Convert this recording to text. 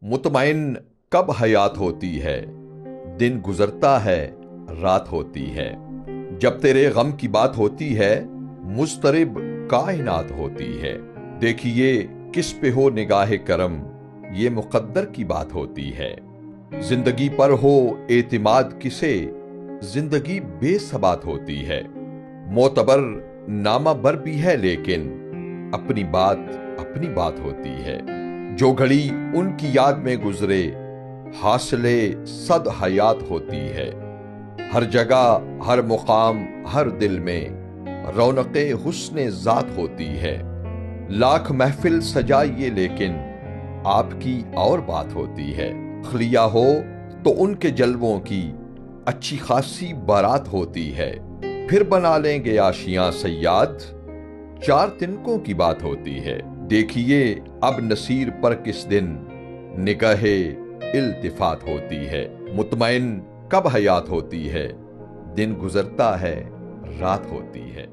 مطمئن کب حیات ہوتی ہے، دن گزرتا ہے رات ہوتی ہے۔ جب تیرے غم کی بات ہوتی ہے، مضطرب کائنات ہوتی ہے۔ دیکھیے کس پہ ہو نگاہ کرم، یہ مقدر کی بات ہوتی ہے۔ زندگی پر ہو اعتماد کسے، زندگی بے ثبات ہوتی ہے۔ معتبر نامہ بر بھی ہے لیکن اپنی بات ہوتی ہے۔ جو گھڑی ان کی یاد میں گزرے، حاصلے صد حیات ہوتی ہے۔ ہر جگہ ہر مقام ہر دل میں رونق حسن ذات ہوتی ہے۔ لاکھ محفل سجائیے لیکن آپ کی اور بات ہوتی ہے۔ خلیہ ہو تو ان کے جلووں کی اچھی خاصی بارات ہوتی ہے۔ پھر بنا لیں گے آشیاں صیاد، چار تنکوں کی بات ہوتی ہے۔ دیکھیے اب نصیر پر کس دن نگاہ التفات ہوتی ہے۔ مطمئن کب حیات ہوتی ہے، دن گزرتا ہے رات ہوتی ہے۔